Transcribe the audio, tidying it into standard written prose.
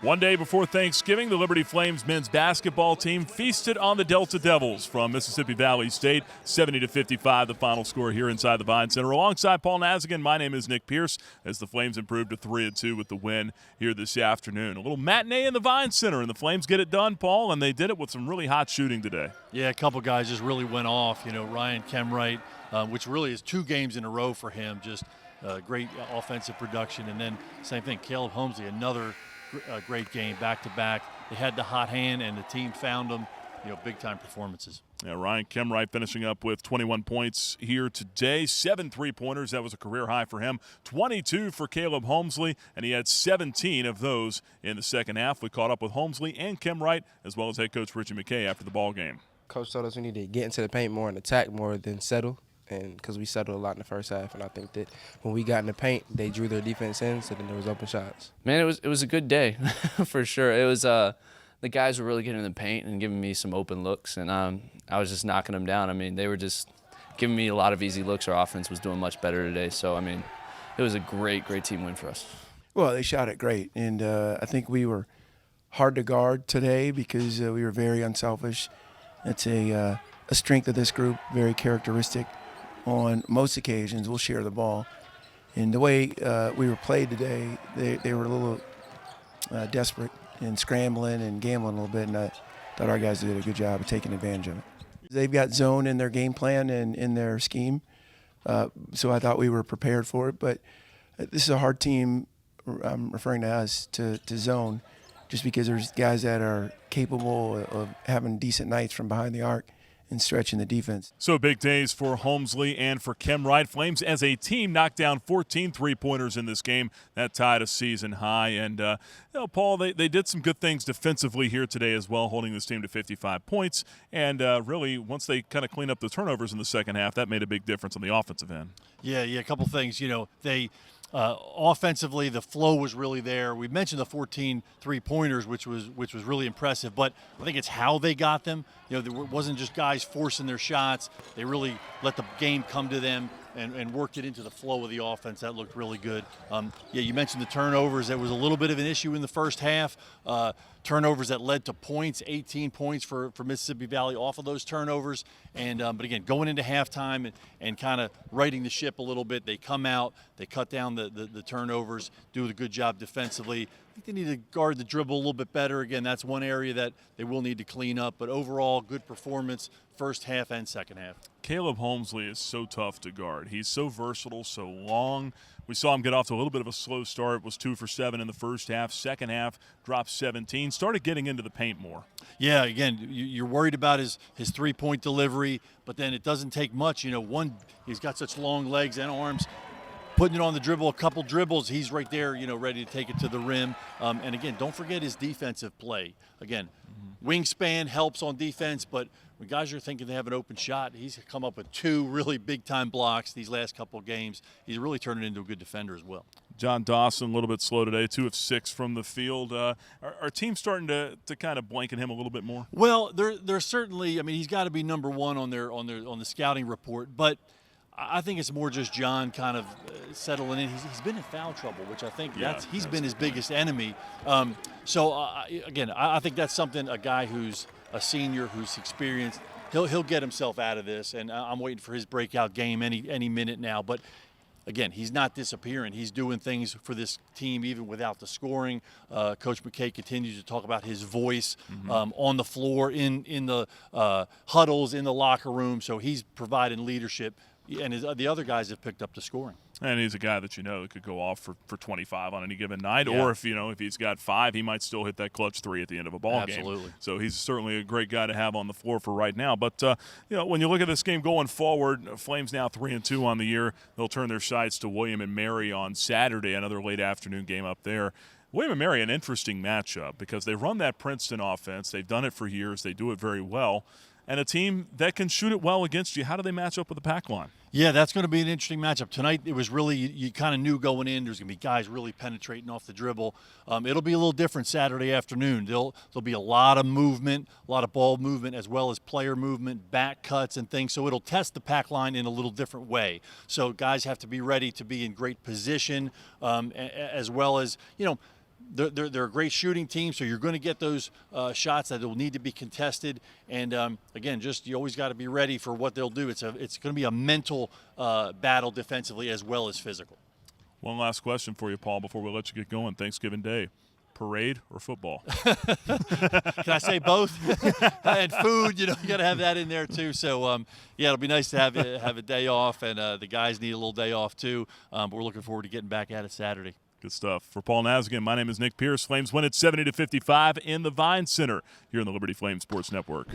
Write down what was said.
One day before Thanksgiving, the Liberty Flames men's basketball team feasted on the Delta Devils from Mississippi Valley State, 70-55, the final score here inside the Vine Center. Alongside Paul Nazigan, my name is Nick Pierce, as the Flames improved to 3-2 with the win here this afternoon. A little matinee in the Vine Center, and the Flames get it done, Paul, and they did it with some really hot shooting today. Yeah, a couple guys just really went off. Ryan Kemwright, which really is 2 games in a row for him, just great offensive production. And then same thing, Caleb Holmesley, another great game back-to-back. They had the hot hand, and the team found them, big-time performances. Yeah, Ryan Kemwright finishing up with 21 points here today, 7 3-pointers. That was a career high for him. 22 for Caleb Holmesley, and he had 17 of those in the second half. We caught up with Holmesley and Kemwright, as well as head coach Richie McKay after the ball game. Coach told us we need to get into the paint more and attack more than settle, and because we settled a lot in the first half, and I think that when we got in the paint, they drew their defense in, so then there was open shots. Man, it was a good day for sure. It was the guys were really getting in the paint and giving me some open looks, and I was just knocking them down. I mean, they were just giving me a lot of easy looks. Our offense was doing much better today, so I mean, it was a great team win for us. Well, they shot it great, and I think we were hard to guard today because we were very unselfish. It's a strength of this group, very characteristic. On most occasions, we'll share the ball. And the way we were played today, they were a little desperate and scrambling and gambling a little bit, and I thought our guys did a good job of taking advantage of it. They've got zone in their game plan and in their scheme, so I thought we were prepared for it. But this is a hard team, I'm referring to us, to zone, just because there's guys that are capable of having decent nights from behind the arc and stretching the defense. So big days for Holmesley and for Kemwright. Flames as a team knocked down 14 three-pointers in this game. That tied a season high. And, Paul, they did some good things defensively here today as well, holding this team to 55 points. And really, once they kind of cleaned up the turnovers in the second half, that made a big difference on the offensive end. Yeah, a couple things. They offensively, the flow was really there. We mentioned the 14 three-pointers, which was really impressive, but I think it's how they got them. There wasn't just guys forcing their shots. They really let the game come to them and worked it into the flow of the offense. That looked really good. You mentioned the turnovers. That was a little bit of an issue in the first half. Turnovers that led to points, 18 points for Mississippi Valley off of those turnovers. And but again, going into halftime and kind of righting the ship a little bit, they come out, they cut down the turnovers, do a good job defensively. I think they need to guard the dribble a little bit better. Again, that's one area that they will need to clean up. But overall, good performance first half and second half. Caleb Holmesley is so tough to guard. He's so versatile, so long. We saw him get off to a little bit of a slow start. Was 2 for 7 in the first half. Second half, dropped 17. Started getting into the paint more. Yeah, again, you're worried about his three-point delivery, but then it doesn't take much. He's got such long legs and arms. Putting it on the dribble, a couple dribbles, he's right there, ready to take it to the rim. And again, don't forget his defensive play. Again, wingspan helps on defense, but when guys are thinking they have an open shot, he's come up with 2 really big-time blocks these last couple of games. He's really turning into a good defender as well. John Dawson, a little bit slow today, 2 of 6 from the field. Our team's starting to kind of blanket him a little bit more? Well, they're certainly, he's got to be number 1 on the scouting report, but I think it's more just John kind of settling in. He's been in foul trouble, which I think he's been his biggest enemy. Again, I think that's something, a guy who's a senior, who's experienced, he'll get himself out of this, and I'm waiting for his breakout game any minute now. But again, he's not disappearing. He's doing things for this team even without the scoring. Coach McKay continues to talk about his voice on the floor, in the huddles, in the locker room. So he's providing leadership. And the other guys have picked up the scoring. And he's a guy that could go off for 25 on any given night. Yeah. Or if he's got 5, he might still hit that clutch 3 at the end of a ball game. Absolutely. So he's certainly a great guy to have on the floor for right now. But when you look at this game going forward, Flames now 3-2 on the year. They'll turn their sights to William and Mary on Saturday, another late afternoon game up there. William and Mary, an interesting matchup because they run that Princeton offense. They've done it for years. They do it very well. And a team that can shoot it well against you. How do they match up with the pack line? Yeah, that's going to be an interesting matchup. Tonight, it was really, you kind of knew going in, there's going to be guys really penetrating off the dribble. It'll be a little different Saturday afternoon. There'll be a lot of movement, a lot of ball movement, as well as player movement, back cuts and things. So it'll test the pack line in a little different way. So guys have to be ready to be in great position, as well as, they're a great shooting team, so you're going to get those shots that will need to be contested. And again, just you always got to be ready for what they'll do. It's going to be a mental battle defensively as well as physical. One last question for you, Paul, before we let you get going. Thanksgiving Day, parade or football? Can I say both? And food, you got to have that in there too. So yeah, it'll be nice to have a day off, and the guys need a little day off too. But we're looking forward to getting back at it Saturday. Good stuff. For Paul Nazigan, my name is Nick Pierce. Flames win at 70-55 in the Vine Center here on the Liberty Flames Sports Network.